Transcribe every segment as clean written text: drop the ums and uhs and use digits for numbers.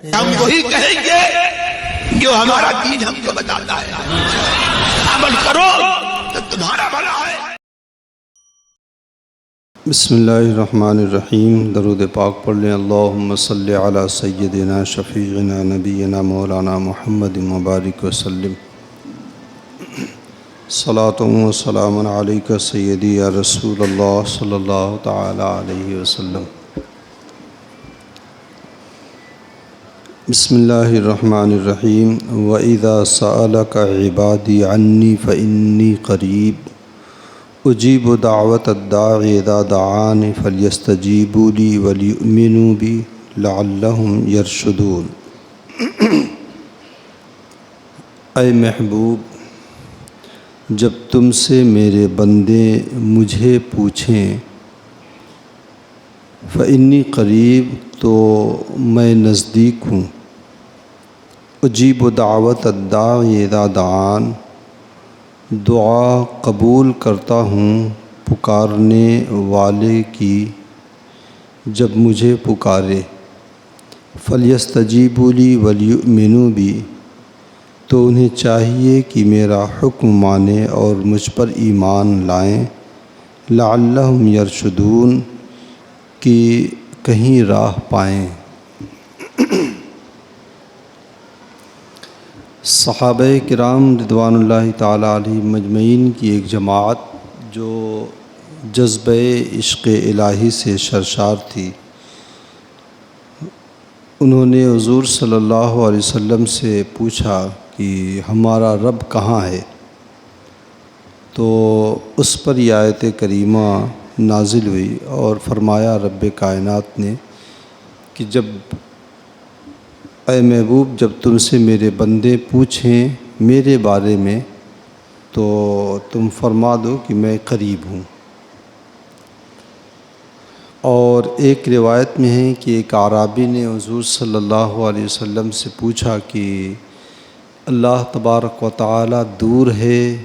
ہم وہی کہیں گے جو ہمارا دین ہم کو بتاتا ہے، عمل کرو تو تمہارا بھلا ہے۔ بسم اللہ الرحمن الرحیم۔ درود پاک پڑھ لیں۔ اللہم صلی علی سیدنا شفیعنا نبینا مولانا محمد مبارک وسلم۔ صلاۃ و سلام علیک سیدی یا رسول اللہ صلی اللہ تعالی علیہ وسلم۔ بسم اللہ الرحمن الرحیم۔ وَإِذَا سَأَلَكَ عِبَادِي عَنِّي فَإِنِّي قَرِيبٌ اجیب دعوت الداع اذا دعان فلیستجیبوا لی ولیؤمنوا بی لعلہم یرشدون۔ اے محبوب، جب تم سے میرے بندے مجھے پوچھیں فإنی قریب، تو میں نزدیک ہوں۔ اجیب دعوت الداع اذا دعان، دعا قبول کرتا ہوں پکارنے والے کی جب مجھے پکارے۔ فلیستجیبوا لی ولیؤمنوا بی، تو انہیں چاہیے کہ میرا حکم مانیں اور مجھ پر ایمان لائیں۔ لعلہم یرشدون، کہ کہیں راہ پائیں۔ صحابہ کرام رضوان اللہ تعالیٰ علیہ مجمعین کی ایک جماعت جو جذبہ عشق الہی سے سرشار تھی، انہوں نے حضور صلی اللہ علیہ وسلم سے پوچھا کہ ہمارا رب کہاں ہے؟ تو اس پر یہ آیت کریمہ نازل ہوئی اور فرمایا رب کائنات نے کہ اے محبوب، جب تم سے میرے بندے پوچھیں میرے بارے میں تو تم فرما دو کہ میں قریب ہوں۔ اور ایک روایت میں ہے کہ ایک اعرابی نے حضور صلی اللہ علیہ وسلم سے پوچھا کہ اللہ تبارک و تعالی دور ہے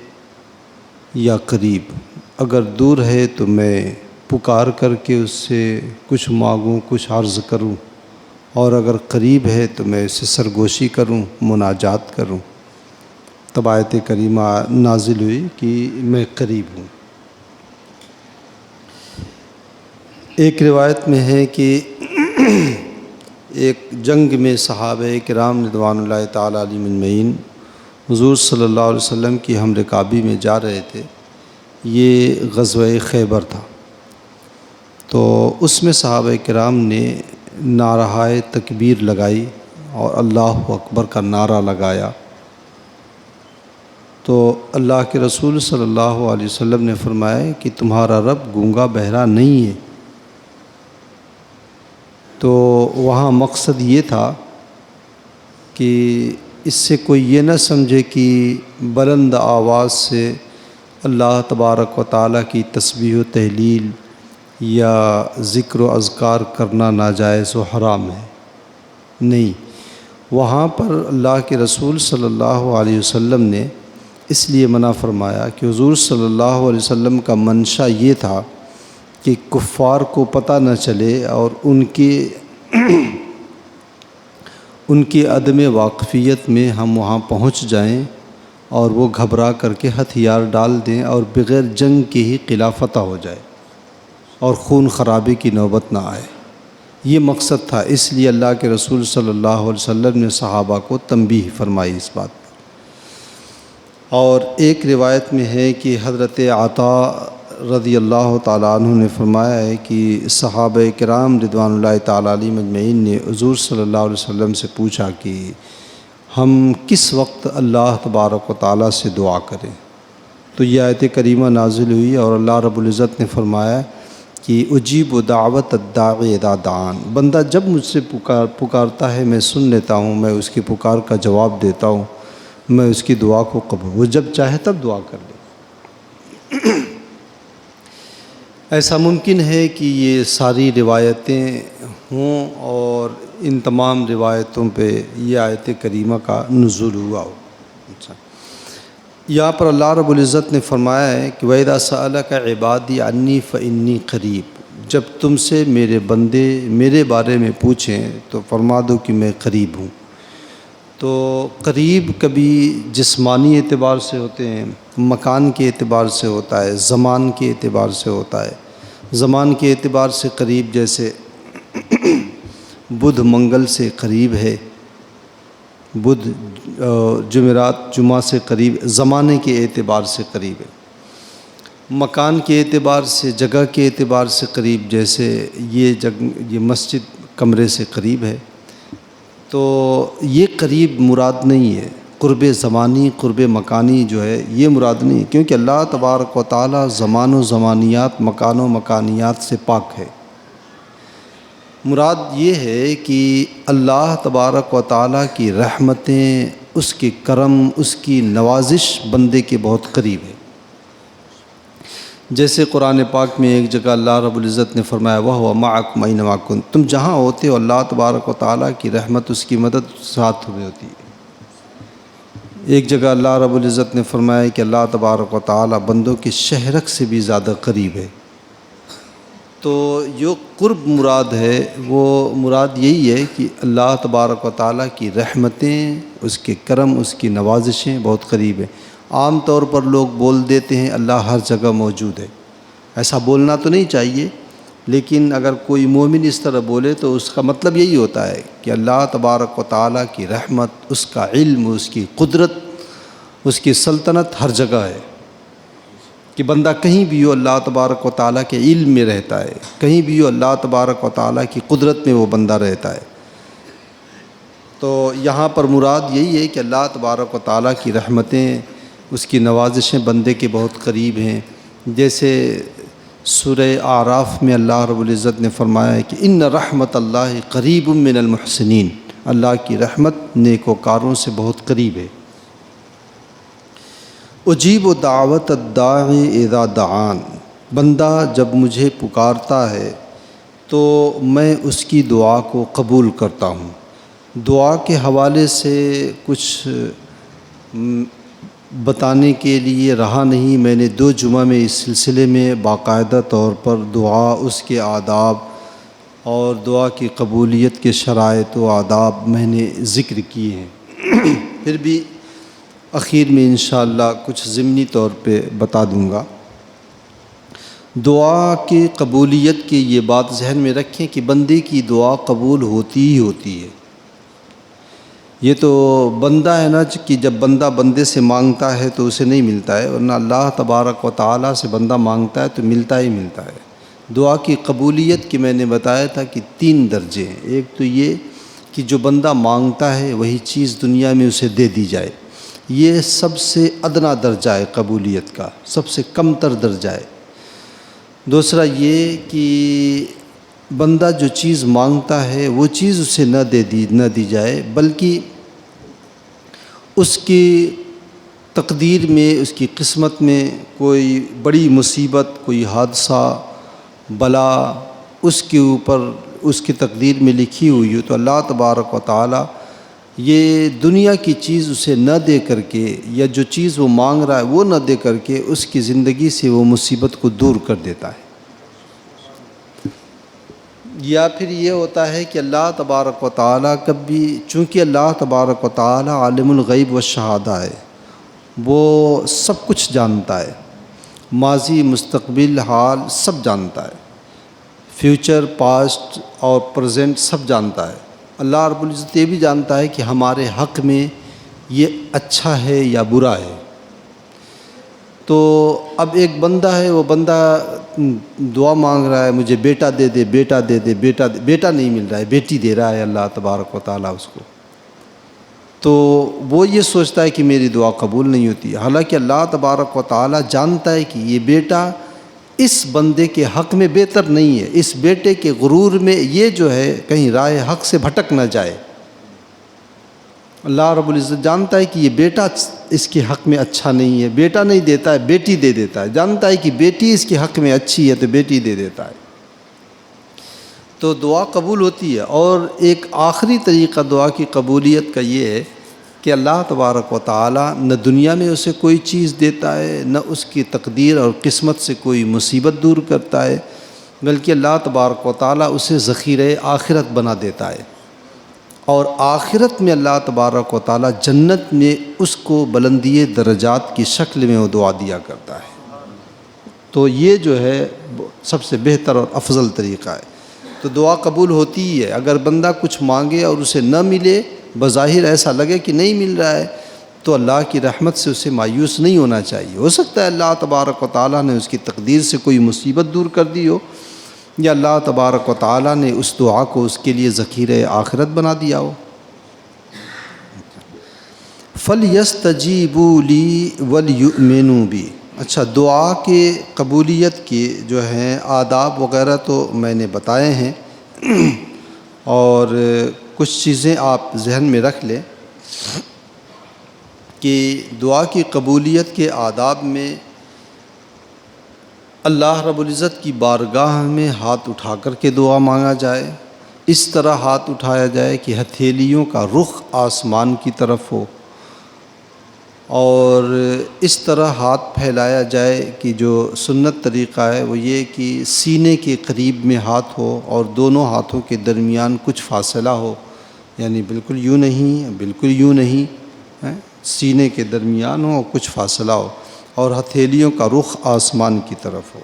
یا قریب؟ اگر دور ہے تو میں پکار کر کے اس سے کچھ مانگوں، کچھ عرض کروں، اور اگر قریب ہے تو میں اسے سرگوشی کروں، مناجات کروں۔ تب آیت کریمہ نازل ہوئی کہ میں قریب ہوں۔ ایک روایت میں ہے کہ ایک جنگ میں صحابہ کرام رضوان اللہ تعالیٰ علیہ مجمعین حضور صلی اللہ علیہ وسلم کی ہم رکابی میں جا رہے تھے۔ یہ غزوہ خیبر تھا، تو اس میں صحابہ کرام نے نعرہ تکبیر لگائی اور اللہ اکبر کا نعرہ لگایا۔ تو اللہ کے رسول صلی اللہ علیہ وسلم نے فرمایا کہ تمہارا رب گونگا بہرا نہیں ہے۔ تو وہاں مقصد یہ تھا کہ اس سے کوئی یہ نہ سمجھے کہ بلند آواز سے اللہ تبارک و تعالیٰ کی تسبیح و تہلیل یا ذکر و اذکار کرنا ناجائز و حرام ہے، نہیں۔ وہاں پر اللہ کے رسول صلی اللہ علیہ وسلم نے اس لیے منع فرمایا کہ حضور صلی اللہ علیہ وسلم کا منشا یہ تھا کہ کفار کو پتہ نہ چلے اور ان کی عدم واقفیت میں ہم وہاں پہنچ جائیں اور وہ گھبرا کر کے ہتھیار ڈال دیں اور بغیر جنگ کے ہی قلعہ فتح ہو جائے اور خون خرابے کی نوبت نہ آئے۔ یہ مقصد تھا، اس لیے اللہ کے رسول صلی اللہ علیہ وسلم نے صحابہ کو تنبیہ فرمائی اس بات پر۔ اور ایک روایت میں ہے کہ حضرت عطا رضی اللہ تعالیٰ عنہ نے فرمایا ہے کہ صحابہ کرام رضوان اللہ تعالیٰ علیہ مجمعین نے حضور صلی اللہ علیہ وسلم سے پوچھا کہ ہم کس وقت اللہ تبارک و تعالیٰ سے دعا کریں؟ تو یہ آیت کریمہ نازل ہوئی اور اللہ رب العزت نے فرمایا کہ اجیب دعوت الداع اذا دعان، بندہ جب مجھ سے پکارتا ہے میں سن لیتا ہوں، میں اس کی پکار کا جواب دیتا ہوں، میں اس کی دعا کو قبول، وہ جب چاہے تب دعا کر لے۔ ایسا ممکن ہے کہ یہ ساری روایتیں ہوں اور ان تمام روایتوں پہ یہ آیت کریمہ کا نزول ہوا ہو۔ اچھا، یہاں پر اللہ رب العزت نے فرمایا ہے کہ وَإِذَا سَأَلَكَ عِبَادِي عَنِّي فَإِنِّي قَرِيب، جب تم سے میرے بندے میرے بارے میں پوچھیں تو فرما دو کہ میں قریب ہوں۔ تو قریب کبھی جسمانی اعتبار سے ہوتے ہیں، مکان کے اعتبار سے ہوتا ہے، زمان کے اعتبار سے ہوتا ہے۔ زمان کے اعتبار سے قریب جیسے بدھ منگل سے قریب ہے، بدھ جمعرات جمعہ سے قریب، زمانے کے اعتبار سے قریب ہے۔ مکان کے اعتبار سے، جگہ کے اعتبار سے قریب، جیسے یہ مسجد کمرے سے قریب ہے، تو یہ قریب مراد نہیں ہے۔ قرب زمانی، قرب مکانی جو ہے یہ مراد نہیں ہے، کیونکہ اللہ تبارک و تعالی زمان و زمانیات، مکان و مکانیات سے پاک ہے۔ مراد یہ ہے کہ اللہ تبارک و تعالی کی رحمتیں، اس کے کرم، اس کی نوازش بندے کے بہت قریب ہے۔ جیسے قرآن پاک میں ایک جگہ اللہ رب العزت نے فرمایا وَهُوَ مَعَكُمْ أَيْنَمَا كُنتُمْ، تم جہاں ہوتے ہو اللہ تبارک و تعالیٰ کی رحمت، اس کی مدد ساتھ میں ہوتی ہے۔ ایک جگہ اللہ رب العزت نے فرمایا کہ اللہ تبارک و تعالیٰ بندوں کے شہرک سے بھی زیادہ قریب ہے۔ تو جو قرب مراد ہے وہ مراد یہی ہے کہ اللہ تبارک و تعالیٰ کی رحمتیں، اس کے کرم، اس کی نوازشیں بہت قریب ہیں۔ عام طور پر لوگ بول دیتے ہیں اللہ ہر جگہ موجود ہے، ایسا بولنا تو نہیں چاہیے، لیکن اگر کوئی مومن اس طرح بولے تو اس کا مطلب یہی ہوتا ہے کہ اللہ تبارک و تعالیٰ کی رحمت، اس کا علم، اس کی قدرت، اس کی سلطنت ہر جگہ ہے، کہ بندہ کہیں بھی ہو اللہ تبارک و تعالیٰ کے علم میں رہتا ہے، کہیں بھی ہو اللہ تبارک و تعالیٰ کی قدرت میں وہ بندہ رہتا ہے۔ تو یہاں پر مراد یہی ہے کہ اللہ تبارک و تعالیٰ کی رحمتیں، اس کی نوازشیں بندے کے بہت قریب ہیں۔ جیسے سورہ اعراف میں اللہ رب العزت نے فرمایا ہے کہ ان رحمت اللہ قریب من المحسنین، اللہ کی رحمت نیکوکاروں سے بہت قریب ہے۔ اجیب دعوت الداعی اذا دعان، بندہ جب مجھے پکارتا ہے تو میں اس کی دعا کو قبول کرتا ہوں۔ دعا کے حوالے سے کچھ بتانے کے لیے رہا نہیں، میں نے 2 جمعہ میں اس سلسلے میں باقاعدہ طور پر دعا، اس کے آداب اور دعا کی قبولیت کے شرائط و آداب میں نے ذکر کیے ہیں۔ پھر بھی اخیر میں انشاءاللہ کچھ ضمنی طور پہ بتا دوں گا۔ دعا کی قبولیت کی یہ بات ذہن میں رکھیں کہ بندے کی دعا قبول ہوتی ہی ہوتی ہے۔ یہ تو بندہ ہے نا کہ جب بندہ بندے سے مانگتا ہے تو اسے نہیں ملتا ہے، ورنہ اللہ تبارک و تعالیٰ سے بندہ مانگتا ہے تو ملتا ہی ملتا ہے۔ دعا کی قبولیت کی میں نے بتایا تھا کہ 3 درجے ہیں۔ ایک تو یہ کہ جو بندہ مانگتا ہے وہی چیز دنیا میں اسے دے دی جائے، یہ سب سے ادنا درجہ ہے قبولیت کا، سب سے کم تر درجہ ہے۔ دوسرا یہ کہ بندہ جو چیز مانگتا ہے وہ چیز اسے نہ دی جائے، بلکہ اس کی تقدیر میں، اس کی قسمت میں کوئی بڑی مصیبت، کوئی حادثہ، بلا اس کے اوپر، اس کی تقدیر میں لکھی ہوئی ہو تو اللہ تبارک و تعالیٰ یہ دنیا کی چیز اسے نہ دے کر کے، یا جو چیز وہ مانگ رہا ہے وہ نہ دے کر کے اس کی زندگی سے وہ مصیبت کو دور کر دیتا ہے۔ یا پھر یہ ہوتا ہے کہ اللہ تبارک و تعالیٰ کبھی، چونکہ اللہ تبارک و تعالیٰ عالم الغیب والشہادہ ہے، وہ سب کچھ جانتا ہے، ماضی، مستقبل، حال سب جانتا ہے، فیوچر، پاسٹ اور پریزنٹ سب جانتا ہے۔ اللہ رب العزت یہ بھی جانتا ہے کہ ہمارے حق میں یہ اچھا ہے یا برا ہے۔ تو اب ایک بندہ ہے، وہ بندہ دعا مانگ رہا ہے مجھے بیٹا دے دے، بیٹا دے دے، بیٹا نہیں مل رہا ہے، بیٹی دے رہا ہے اللہ تبارک و تعالیٰ اس کو، تو وہ یہ سوچتا ہے کہ میری دعا قبول نہیں ہوتی، حالانکہ اللہ تبارک و تعالیٰ جانتا ہے کہ یہ بیٹا اس بندے کے حق میں بہتر نہیں ہے، اس بیٹے کے غرور میں یہ جو ہے کہیں راہ حق سے بھٹک نہ جائے۔ اللہ رب العزت جانتا ہے کہ یہ بیٹا اس کے حق میں اچھا نہیں ہے، بیٹا نہیں دیتا ہے، بیٹی دے دیتا ہے، جانتا ہے کہ بیٹی اس کے حق میں اچھی ہے تو بیٹی دے دیتا ہے، تو دعا قبول ہوتی ہے۔ اور ایک آخری طریقہ دعا کی قبولیت کا یہ ہے کہ اللہ تبارک و تعالیٰ نہ دنیا میں اسے کوئی چیز دیتا ہے، نہ اس کی تقدیر اور قسمت سے کوئی مصیبت دور کرتا ہے، بلکہ اللہ تبارک و تعالیٰ اسے ذخیرہ آخرت بنا دیتا ہے، اور آخرت میں اللہ تبارک و تعالیٰ جنت میں اس کو بلندی درجات کی شکل میں وہ دعا دیا کرتا ہے۔ تو یہ جو ہے سب سے بہتر اور افضل طریقہ ہے۔ تو دعا قبول ہوتی ہی ہے۔ اگر بندہ کچھ مانگے اور اسے نہ ملے، بظاہر ایسا لگے کہ نہیں مل رہا ہے، تو اللہ کی رحمت سے اسے مایوس نہیں ہونا چاہیے۔ ہو سکتا ہے اللہ تبارک و تعالیٰ نے اس کی تقدیر سے کوئی مصیبت دور کر دی ہو، یا اللہ تبارک و تعالیٰ نے اس دعا کو اس کے لیے ذخیرہ آخرت بنا دیا ہو۔ فَلْيَسْتَجِيبُوا لِي وَلْيُؤْمِنُوا بِي۔ اچھا، دعا کے قبولیت کے جو ہیں آداب وغیرہ تو میں نے بتائے ہیں، اور کچھ چیزیں آپ ذہن میں رکھ لیں کہ دعا کی قبولیت کے آداب میں اللہ رب العزت کی بارگاہ میں ہاتھ اٹھا کر کے دعا مانگا جائے، اس طرح ہاتھ اٹھایا جائے کہ ہتھیلیوں کا رخ آسمان کی طرف ہو، اور اس طرح ہاتھ پھیلایا جائے کہ جو سنت طریقہ ہے وہ یہ کہ سینے کے قریب میں ہاتھ ہو اور دونوں ہاتھوں کے درمیان کچھ فاصلہ ہو، یعنی بالکل یوں نہیں، بالکل یوں نہیں، سینے کے درمیان ہو اور کچھ فاصلہ ہو، اور ہتھیلیوں کا رخ آسمان کی طرف ہو۔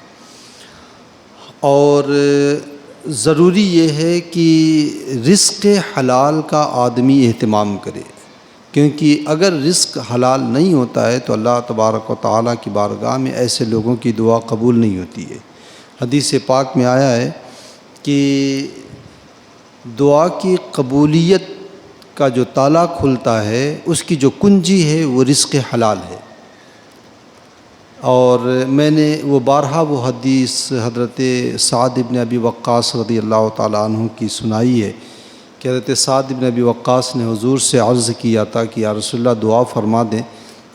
اور ضروری یہ ہے کہ رزق حلال کا آدمی اہتمام کرے، کیونکہ اگر رزق حلال نہیں ہوتا ہے تو اللہ تبارک و تعالیٰ کی بارگاہ میں ایسے لوگوں کی دعا قبول نہیں ہوتی ہے۔ حدیث پاک میں آیا ہے کہ دعا کی قبولیت کا جو تالا کھلتا ہے، اس کی جو کنجی ہے وہ رزق حلال ہے۔ اور میں نے وہ بارہا وہ حدیث حضرت سعد بن ابی وقاص رضی اللہ تعالیٰ عنہ کی سنائی ہے کہ حضرت سعد بن ابی وقاص نے حضور سے عرض کیا تھا کہ یا رسول اللہ دعا فرما دیں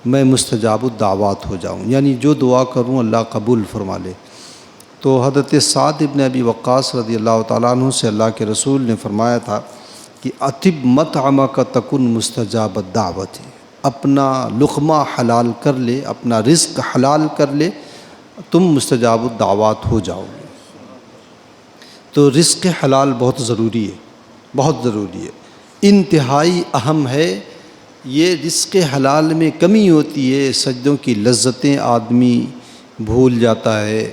میں مستجاب الدعوات ہو جاؤں، یعنی جو دعا کروں اللہ قبول فرما لے۔ تو حضرت سعد بن ابی وقاص رضی اللہ تعالیٰ عنہ سے اللہ کے رسول نے فرمایا تھا کہ اطب مطعمک تکن مستجاب الدعوت، اپنا لقمہ حلال کر لے، اپنا رزق حلال کر لے، تم مستجاب الدعوات ہو جاؤ گے۔ تو رزق حلال بہت ضروری ہے، بہت ضروری ہے، انتہائی اہم ہے۔ یہ رزق حلال میں کمی ہوتی ہے، سجدوں کی لذتیں آدمی بھول جاتا ہے۔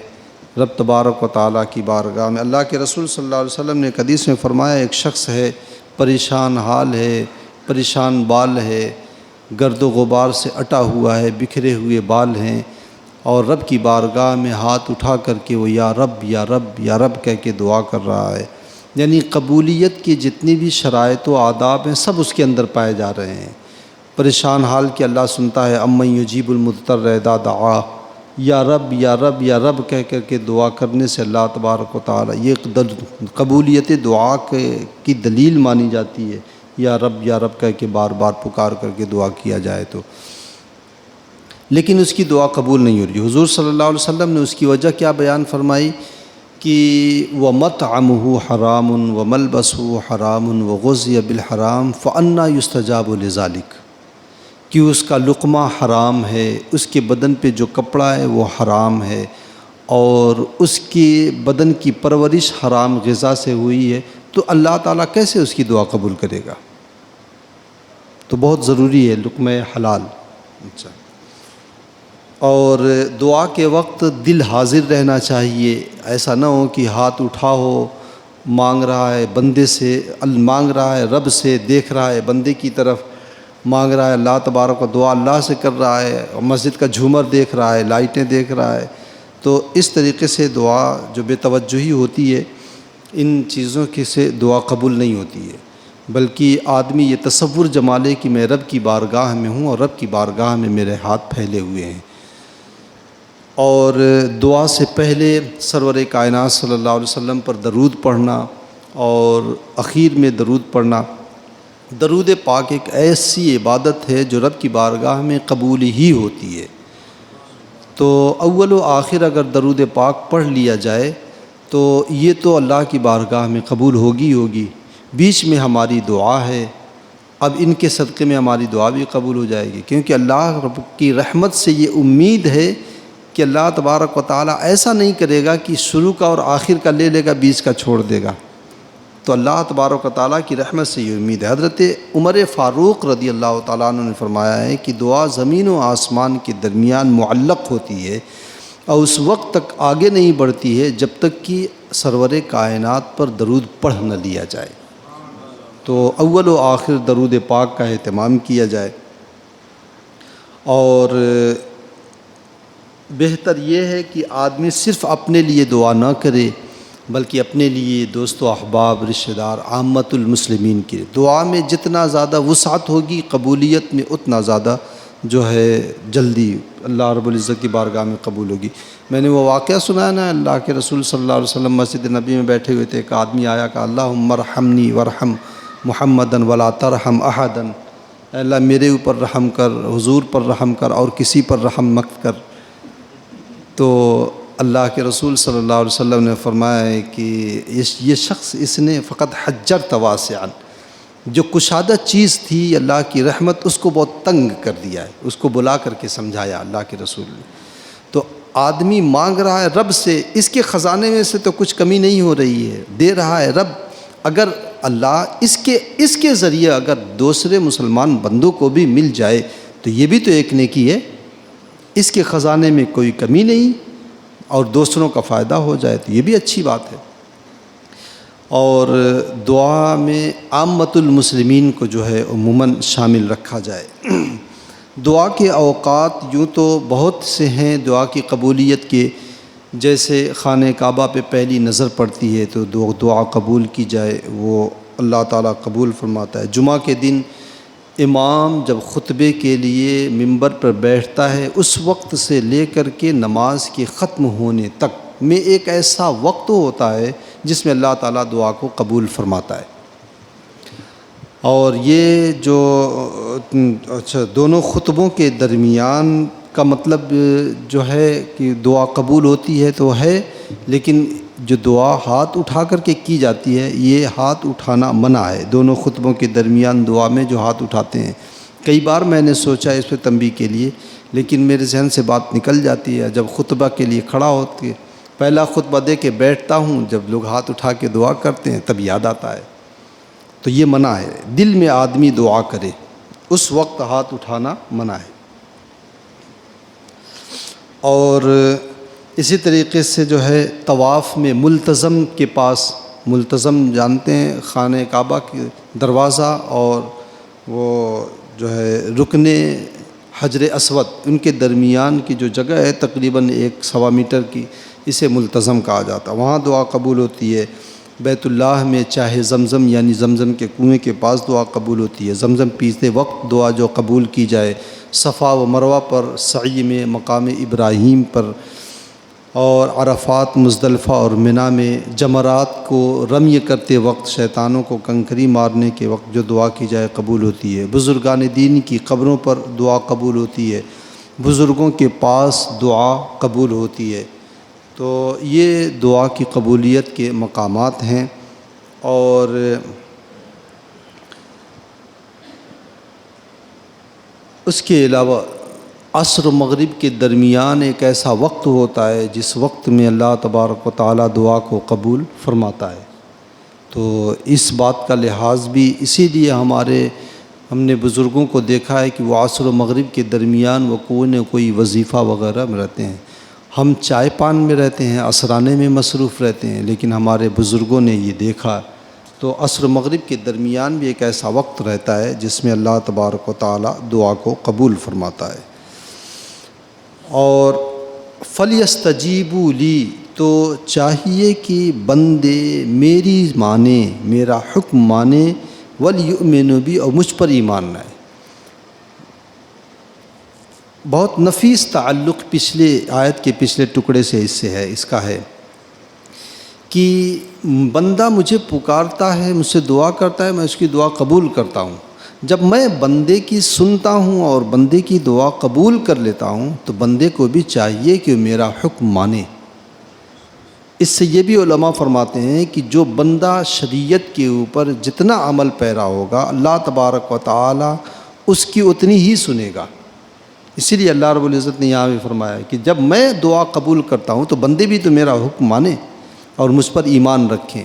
رب تبارک و تعالیٰ کی بارگاہ میں اللہ کے رسول صلی اللہ علیہ وسلم نے ایک حدیث میں فرمایا، ایک شخص ہے پریشان حال ہے، پریشان بال ہے، گرد و غبار سے اٹا ہوا ہے، بکھرے ہوئے بال ہیں، اور رب کی بارگاہ میں ہاتھ اٹھا کر کے وہ یا رب یا رب یا رب کہہ کے دعا کر رہا ہے۔ یعنی قبولیت کی جتنی بھی شرائط و آداب ہیں سب اس کے اندر پائے جا رہے ہیں۔ پریشان حال کی اللہ سنتا ہے، امن یجیب المضطر اذا دعا، یا رب یا رب یا رب کہہ کر کے دعا کرنے سے اللہ تبارک و تعالیٰ یہ قبولیت دعا کی دلیل مانی جاتی ہے، یا رب کہہ کے بار بار پکار کر کے دعا کیا جائے تو۔ لیکن اس کی دعا قبول نہیں ہو رہی۔ حضور صلی اللہ علیہ وسلم نے اس کی وجہ کیا بیان فرمائی کہ وَمَطْعَمُهُ حَرَامٌ وَمَلْبَسُهُ حَرَامٌ وَغُذِّيَ بِالْحَرَامِ فَأَنَّىٰ يُسْتَجَابُ لِذَٰلِكَ، کہ اس کا لقمہ حرام ہے، اس کے بدن پہ جو کپڑا ہے وہ حرام ہے، اور اس کے بدن کی پرورش حرام غذا سے ہوئی ہے، تو اللہ تعالیٰ کیسے اس کی دعا قبول کرے گا؟ تو بہت ضروری ہے لقمہ حلال۔ اچھا، اور دعا کے وقت دل حاضر رہنا چاہیے، ایسا نہ ہو کہ ہاتھ اٹھا ہو، مانگ رہا ہے بندے سے، مانگ رہا ہے رب سے، دیکھ رہا ہے بندے کی طرف، مانگ رہا ہے اللہ تبارک و دعا اللہ سے کر رہا ہے، مسجد کا جھومر دیکھ رہا ہے، لائٹیں دیکھ رہا ہے۔ تو اس طریقے سے دعا جو بے توجہی ہوتی ہے، ان چیزوں کے سے دعا قبول نہیں ہوتی ہے، بلکہ آدمی یہ تصور جما لے کہ میں رب کی بارگاہ میں ہوں اور رب کی بارگاہ میں میرے ہاتھ پھیلے ہوئے ہیں۔ اور دعا سے پہلے سرور کائنات صلی اللہ علیہ وسلم پر درود پڑھنا، اور اخیر میں درود پڑھنا۔ درود پاک ایک ایسی عبادت ہے جو رب کی بارگاہ میں قبول ہی ہوتی ہے۔ تو اول و آخر اگر درود پاک پڑھ لیا جائے تو یہ تو اللہ کی بارگاہ میں قبول ہوگی، بیچ میں ہماری دعا ہے، اب ان کے صدقے میں ہماری دعا بھی قبول ہو جائے گی، کیونکہ اللہ رب کی رحمت سے یہ امید ہے کہ اللہ تبارک و تعالیٰ ایسا نہیں کرے گا کہ شروع کا اور آخر کا لے لے گا، بیچ کا چھوڑ دے گا۔ تو اللہ تبارک و تعالیٰ کی رحمت سے یہ امید ہے۔ حضرت عمر فاروق رضی اللہ تعالیٰ عنہ نے فرمایا ہے کہ دعا زمین و آسمان کے درمیان معلق ہوتی ہے اور اس وقت تک آگے نہیں بڑھتی ہے جب تک کہ سرور کائنات پر درود پڑھ نہ لیا جائے۔ تو اول و آخر درود پاک کا اہتمام کیا جائے، اور بہتر یہ ہے کہ آدمی صرف اپنے لیے دعا نہ کرے بلکہ اپنے لیے دوست و احباب، رشتہ دار، عامت المسلمین کی دعا میں جتنا زیادہ وسعت ہوگی قبولیت میں اتنا زیادہ جو ہے جلدی اللہ رب العزت کی بارگاہ میں قبول ہوگی۔ میں نے وہ واقعہ سنا ہے نا، اللہ کے رسول صلی اللہ علیہ وسلم مسجد نبی میں بیٹھے ہوئے تھے، ایک آدمی آیا کہ اللہم ارحمنی ورحم محمدن ولا ترحم احدا، اے اللہ میرے اوپر رحم کر، حضور پر رحم کر، اور کسی پر رحم مت کر۔ تو اللہ کے رسول صلی اللہ علیہ وسلم نے فرمایا ہے کہ یہ شخص اس نے فقط حجرت واسعا، جو کشادہ چیز تھی اللہ کی رحمت اس کو بہت تنگ کر دیا ہے، اس کو بلا کر کے سمجھایا اللہ کے رسول نے۔ تو آدمی مانگ رہا ہے رب سے، اس کے خزانے میں سے تو کچھ کمی نہیں ہو رہی ہے، دے رہا ہے رب۔ اگر اللہ اس کے ذریعے اگر دوسرے مسلمان بندوں کو بھی مل جائے تو یہ بھی تو ایک نیکی ہے، اس کے خزانے میں کوئی کمی نہیں، اور دوسروں کا فائدہ ہو جائے تو یہ بھی اچھی بات ہے۔ اور دعا میں عامت المسلمین کو جو ہے عموماً شامل رکھا جائے۔ دعا کے اوقات یوں تو بہت سے ہیں دعا کی قبولیت کے، جیسے خانہ کعبہ پہ پہلی نظر پڑتی ہے تو دعا قبول کی جائے، وہ اللہ تعالیٰ قبول فرماتا ہے۔ جمعہ کے دن امام جب خطبے کے لیے ممبر پر بیٹھتا ہے اس وقت سے لے کر کے نماز کے ختم ہونے تک میں ایک ایسا وقت ہوتا ہے جس میں اللہ تعالیٰ دعا کو قبول فرماتا ہے۔ اور یہ جو دونوں خطبوں کے درمیان کا مطلب جو ہے کہ دعا قبول ہوتی ہے تو ہے، لیکن جو دعا ہاتھ اٹھا کر کے کی جاتی ہے یہ ہاتھ اٹھانا منع ہے۔ دونوں خطبوں کے درمیان دعا میں جو ہاتھ اٹھاتے ہیں، کئی بار میں نے سوچا اس پہ تنبیہ کے لیے، لیکن میرے ذہن سے بات نکل جاتی ہے۔ جب خطبہ کے لیے کھڑا ہوتی ہے، پہلا خطبہ دے کے بیٹھتا ہوں، جب لوگ ہاتھ اٹھا کے دعا کرتے ہیں تب یاد آتا ہے، تو یہ منع ہے۔ دل میں آدمی دعا کرے اس وقت ہاتھ اٹھانا منع ہے۔ اور اسی طریقے سے جو ہے طواف میں ملتزم کے پاس، ملتزم جانتے ہیں خانہ کعبہ کے دروازہ اور وہ جو ہے رکن حجر اسود، ان کے درمیان کی جو جگہ ہے تقریباً 1.25 میٹر کی، اسے ملتزم کہا جاتا ہے، وہاں دعا قبول ہوتی ہے۔ بیت اللہ میں چاہے زمزم یعنی زمزم کے کنویں کے پاس دعا قبول ہوتی ہے، زمزم پیتے وقت دعا جو قبول کی جائے، صفا و مروہ پر، سعی میں مقام ابراہیم پر، اور عرفات، مزدلفہ اور منی میں جمرات کو رمی کرتے وقت، شیطانوں کو کنکری مارنے کے وقت جو دعا کی جائے قبول ہوتی ہے۔ بزرگان دین کی قبروں پر دعا قبول ہوتی ہے، بزرگوں کے پاس دعا قبول ہوتی ہے۔ تو یہ دعا کی قبولیت کے مقامات ہیں۔ اور اس کے علاوہ عصر و مغرب کے درمیان ایک ایسا وقت ہوتا ہے جس وقت میں اللہ تبارک و تعالیٰ دعا کو قبول فرماتا ہے۔ تو اس بات کا لحاظ بھی اسی لیے ہم نے بزرگوں کو دیکھا ہے کہ وہ عصر و مغرب کے درمیان وہ کوئی نہ کوئی وظیفہ وغیرہ میں رہتے ہیں۔ ہم چائے پان میں رہتے ہیں، عصرانے میں مصروف رہتے ہیں، لیکن ہمارے بزرگوں نے یہ دیکھا تو عصر و مغرب کے درمیان بھی ایک ایسا وقت رہتا ہے جس میں اللہ تبارک و تعالیٰ دعا کو قبول فرماتا ہے۔ اور فَلْيَسْتَجِيبُوا لِي، تو چاہیے کہ بندے میری مانیں، میرا حکم مانیں، وَلْيُؤْمِنُوا بِي، اور مجھ پر ایمان لائیں۔ بہت نفیس تعلق پچھلے آیت کے پچھلے ٹکڑے سے اس سے ہے، اس کا ہے کہ بندہ مجھے پکارتا ہے، مجھ سے دعا کرتا ہے، میں اس کی دعا قبول کرتا ہوں۔ جب میں بندے کی سنتا ہوں اور بندے کی دعا قبول کر لیتا ہوں تو بندے کو بھی چاہیے کہ میرا حکم مانے۔ اس سے یہ بھی علماء فرماتے ہیں کہ جو بندہ شریعت کے اوپر جتنا عمل پیرا ہوگا اللہ تبارک و تعالی اس کی اتنی ہی سنے گا۔ اسی لیے اللہ رب العزت نے یہاں بھی فرمایا کہ جب میں دعا قبول کرتا ہوں تو بندے بھی تو میرا حکم مانیں اور مجھ پر ایمان رکھیں.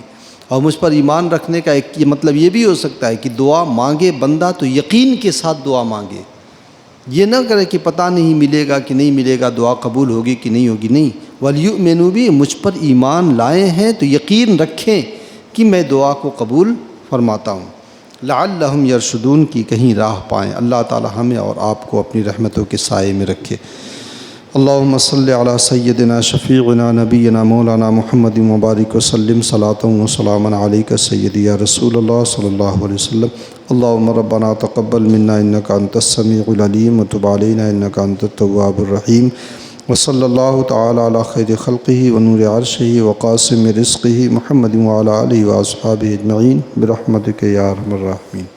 اور مجھ پر ایمان رکھنے کا ایک مطلب یہ بھی ہو سکتا ہے کہ دعا مانگے بندہ تو یقین کے ساتھ دعا مانگے. یہ نہ کرے کہ پتہ نہیں ملے گا کہ نہیں ملے گا، دعا قبول ہوگی کہ نہیں ہوگی. نہیں، وَلْيُؤْمِنُوا بِي، مجھ پر ایمان لائے ہیں تو یقین رکھیں کہ میں دعا کو قبول فرماتا ہوں. لعلہم یرشدون، کی کہیں راہ پائیں. اللہ تعالی ہمیں اور آپ کو اپنی رحمتوں کے سائے میں رکھے. اللہم صلی علی سیدنا شفیعنا نبینا مولانا محمد مبارک وسلم صلاۃ و سلام علیک سیدی یا رسول اللہ صلی اللہ علیہ وسلم. اللہم ربنا تقبل منا انک انت السمیع العلیم وتب علینا انک انت التواب الرحیم. وصلی اللہ تعالی علی خیر خلقہ ونور عرشہ وقاسم رزقہ محمد وعلی آلہ واصحابہ اجمعین برحمتک یا ارحم الراحمین.